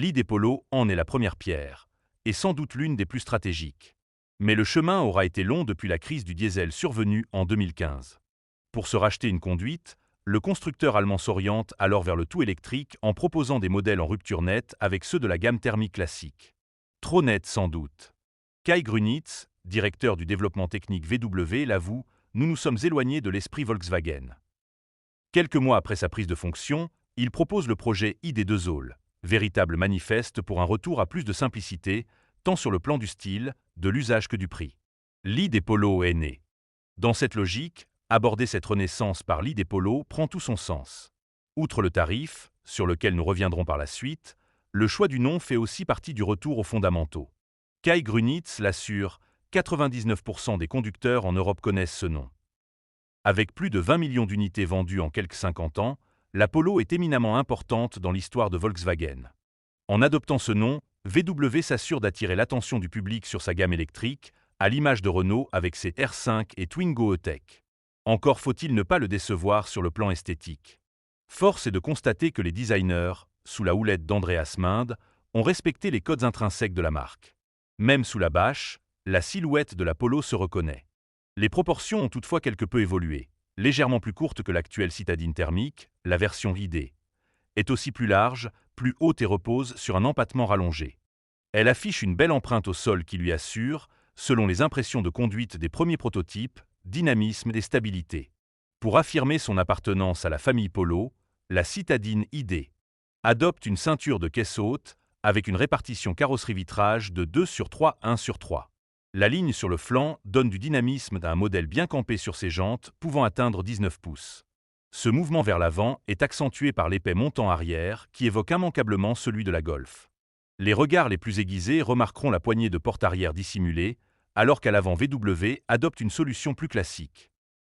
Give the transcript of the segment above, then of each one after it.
l'idée Polo en est la première pierre, et sans doute l'une des plus stratégiques. Mais le chemin aura été long depuis la crise du diesel survenue en 2015. Pour se racheter une conduite, le constructeur allemand s'oriente alors vers le tout électrique en proposant des modèles en rupture nette avec ceux de la gamme thermique classique. Trop net sans doute. Kai Grünitz, directeur du développement technique VW, l'avoue, nous nous sommes éloignés de l'esprit Volkswagen. Quelques mois après sa prise de fonction, il propose le projet ID2Zoll, véritable manifeste pour un retour à plus de simplicité, tant sur le plan du style, de l'usage que du prix. L'idée Polo est né. Dans cette logique, aborder cette renaissance par l'idée Polo prend tout son sens. Outre le tarif, sur lequel nous reviendrons par la suite, le choix du nom fait aussi partie du retour aux fondamentaux. Kai Grünitz l'assure, 99% des conducteurs en Europe connaissent ce nom. Avec plus de 20 millions d'unités vendues en quelques 50 ans, la Polo est éminemment importante dans l'histoire de Volkswagen. En adoptant ce nom, VW s'assure d'attirer l'attention du public sur sa gamme électrique, à l'image de Renault avec ses R5 et Twingo E-Tech. Encore faut-il ne pas le décevoir sur le plan esthétique. Force est de constater que les designers, sous la houlette d'Andreas Mind, ont respecté les codes intrinsèques de la marque. Même sous la bâche, la silhouette de la Polo se reconnaît. Les proportions ont toutefois quelque peu évolué. Légèrement plus courte que l'actuelle citadine thermique, la version ID est aussi plus large, plus haute et repose sur un empattement rallongé. Elle affiche une belle empreinte au sol qui lui assure, selon les impressions de conduite des premiers prototypes, dynamisme et stabilité. Pour affirmer son appartenance à la famille Polo, la citadine ID adopte une ceinture de caisse haute avec une répartition carrosserie-vitrage de 2/3 1/3. La ligne sur le flanc donne du dynamisme d'un modèle bien campé sur ses jantes pouvant atteindre 19 pouces. Ce mouvement vers l'avant est accentué par l'épais montant arrière qui évoque immanquablement celui de la Golf. Les regards les plus aiguisés remarqueront la poignée de porte arrière dissimulée, alors qu'à l'avant VW adopte une solution plus classique.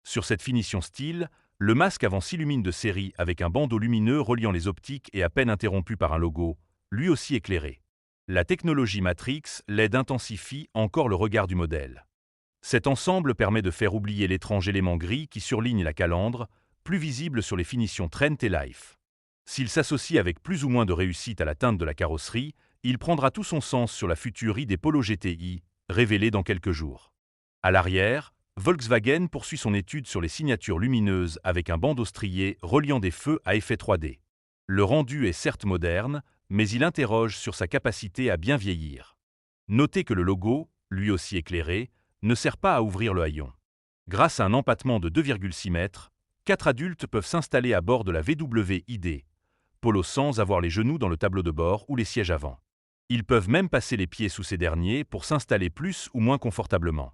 Sur cette finition style, le masque avant s'illumine de série avec un bandeau lumineux reliant les optiques et à peine interrompu par un logo, lui aussi éclairé. La technologie Matrix LED intensifie encore le regard du modèle. Cet ensemble permet de faire oublier l'étrange élément gris qui surligne la calandre, plus visible sur les finitions Trent et Life. S'il s'associe avec plus ou moins de réussite à la teinte de la carrosserie, il prendra tout son sens sur la future ID Polo GTI, révélée dans quelques jours. À l'arrière, Volkswagen poursuit son étude sur les signatures lumineuses avec un bandeau strié reliant des feux à effet 3D. Le rendu est certes moderne, mais il interroge sur sa capacité à bien vieillir. Notez que le logo, lui aussi éclairé, ne sert pas à ouvrir le haillon. Grâce à un empattement de 2,6 mètres, 4 adultes peuvent s'installer à bord de la VW ID Polo sans avoir les genoux dans le tableau de bord ou les sièges avant. Ils peuvent même passer les pieds sous ces derniers pour s'installer plus ou moins confortablement.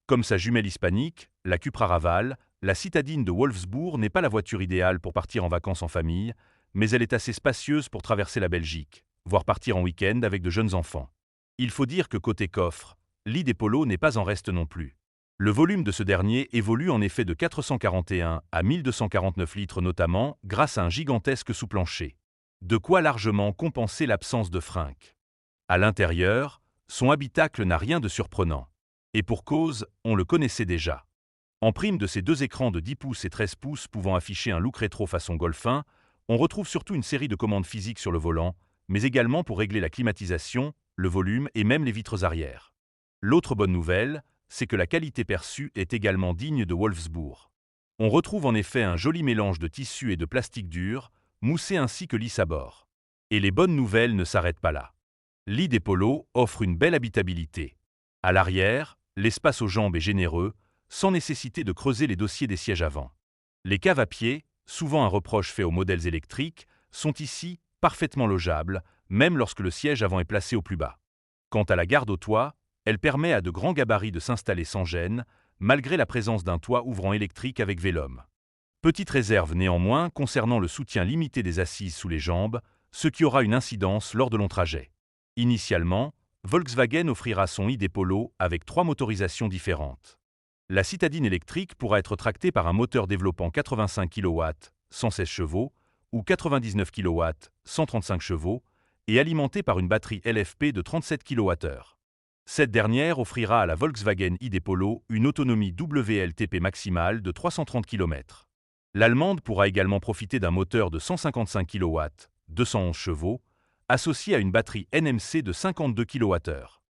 Comme sa jumelle hispanique, la Cupra Raval, la citadine de Wolfsburg n'est pas la voiture idéale pour partir en vacances en famille, mais elle est assez spacieuse pour traverser la Belgique, voire partir en week-end avec de jeunes enfants. Il faut dire que côté coffre, l'idée Polo n'est pas en reste non plus. Le volume de ce dernier évolue en effet de 441 à 1249 litres notamment grâce à un gigantesque sous-plancher. De quoi largement compenser l'absence de frinques. À l'intérieur, son habitacle n'a rien de surprenant. Et pour cause, on le connaissait déjà. En prime de ses deux écrans de 10 pouces et 13 pouces pouvant afficher un look rétro façon Golf 1, on retrouve surtout une série de commandes physiques sur le volant, mais également pour régler la climatisation, le volume et même les vitres arrière. L'autre bonne nouvelle, c'est que la qualité perçue est également digne de Wolfsburg. On retrouve en effet un joli mélange de tissu et de plastique dur, moussé ainsi que lisse à bord. Et les bonnes nouvelles ne s'arrêtent pas là. L'idée Polo offre une belle habitabilité. À l'arrière, l'espace aux jambes est généreux, sans nécessité de creuser les dossiers des sièges avant. Les caves à pied, souvent un reproche fait aux modèles électriques, sont ici parfaitement logeables, même lorsque le siège avant est placé au plus bas. Quant à la garde au toit, elle permet à de grands gabarits de s'installer sans gêne, malgré la présence d'un toit ouvrant électrique avec Vélum. Petite réserve néanmoins concernant le soutien limité des assises sous les jambes, ce qui aura une incidence lors de longs trajets. Initialement, Volkswagen offrira son ID Polo avec 3 motorisations différentes. La citadine électrique pourra être tractée par un moteur développant 85 kW, 116 chevaux, ou 99 kW, 135 chevaux, et alimentée par une batterie LFP de 37 kWh. Cette dernière offrira à la Volkswagen ID Polo une autonomie WLTP maximale de 330 km. L'allemande pourra également profiter d'un moteur de 155 kW, 211 chevaux, associée à une batterie NMC de 52 kWh.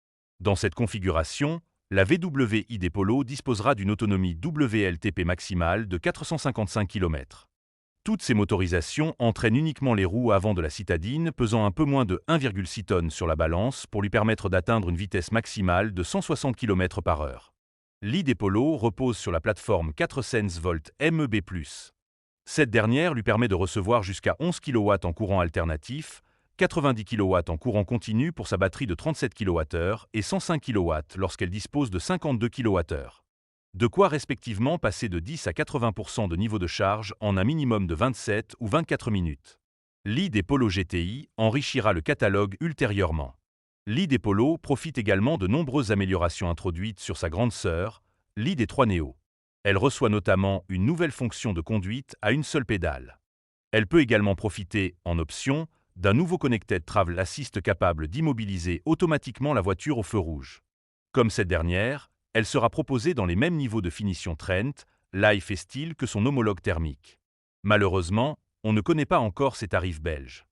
Dans cette configuration, la VW ID disposera d'une autonomie WLTP maximale de 455 km. Toutes ces motorisations entraînent uniquement les roues avant de la citadine, pesant un peu moins de 1,6 tonnes sur la balance pour lui permettre d'atteindre une vitesse maximale de 160 km/h. L'ID Polo repose sur la plateforme 4Sense Volt MEB+. Cette dernière lui permet de recevoir jusqu'à 11 kW en courant alternatif, 90 kW en courant continu pour sa batterie de 37 kWh et 105 kW lorsqu'elle dispose de 52 kWh. De quoi respectivement passer de 10 à 80% de niveau de charge en un minimum de 27 ou 24 minutes. L'ID Polo GTI enrichira le catalogue ultérieurement. L'ID Polo profite également de nombreuses améliorations introduites sur sa grande sœur, l'ID 3 Neo. Elle reçoit notamment une nouvelle fonction de conduite à une seule pédale. Elle peut également profiter, en option, d'un nouveau Connected Travel Assist capable d'immobiliser automatiquement la voiture au feu rouge. Comme cette dernière, elle sera proposée dans les mêmes niveaux de finition Trent, Life et Style que son homologue thermique. Malheureusement, on ne connaît pas encore ses tarifs belges.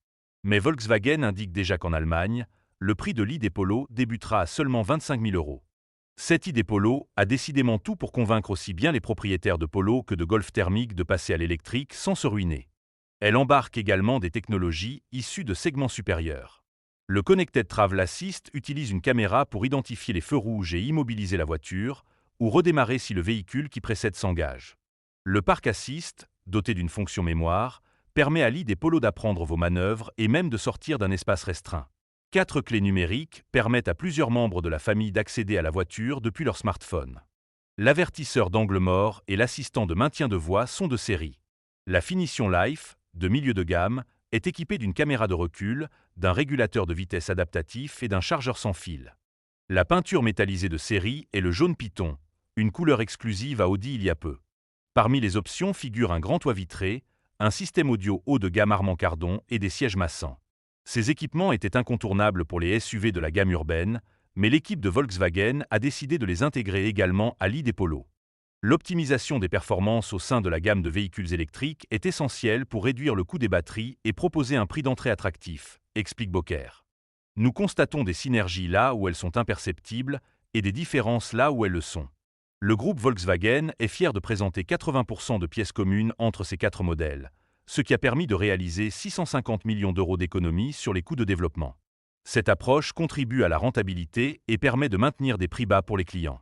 Mais Volkswagen indique déjà qu'en Allemagne, le prix de l'ID Polo débutera à seulement 25 000 €. Cette ID Polo a décidément tout pour convaincre aussi bien les propriétaires de Polo que de Golf thermique de passer à l'électrique sans se ruiner. Elle embarque également des technologies issues de segments supérieurs. Le Connected Travel Assist utilise une caméra pour identifier les feux rouges et immobiliser la voiture, ou redémarrer si le véhicule qui précède s'engage. Le Park Assist, doté d'une fonction mémoire, permet à l'ID Polo d'apprendre vos manœuvres et même de sortir d'un espace restreint. 4 clés numériques permettent à plusieurs membres de la famille d'accéder à la voiture depuis leur smartphone. L'avertisseur d'angle mort et l'assistant de maintien de voie sont de série. La finition Life, de milieu de gamme, est équipée d'une caméra de recul, d'un régulateur de vitesse adaptatif et d'un chargeur sans fil. La peinture métallisée de série est le jaune python, une couleur exclusive à Audi il y a peu. Parmi les options figurent un grand toit vitré, un système audio haut de gamme Harman Kardon et des sièges massants. Ces équipements étaient incontournables pour les SUV de la gamme urbaine, mais l'équipe de Volkswagen a décidé de les intégrer également à l'ID Polo. L'optimisation des performances au sein de la gamme de véhicules électriques est essentielle pour réduire le coût des batteries et proposer un prix d'entrée attractif, explique Bocquer. Nous constatons des synergies là où elles sont imperceptibles et des différences là où elles le sont. Le groupe Volkswagen est fier de présenter 80% de pièces communes entre ces 4 modèles, ce qui a permis de réaliser 650 millions € d'économies sur les coûts de développement. Cette approche contribue à la rentabilité et permet de maintenir des prix bas pour les clients.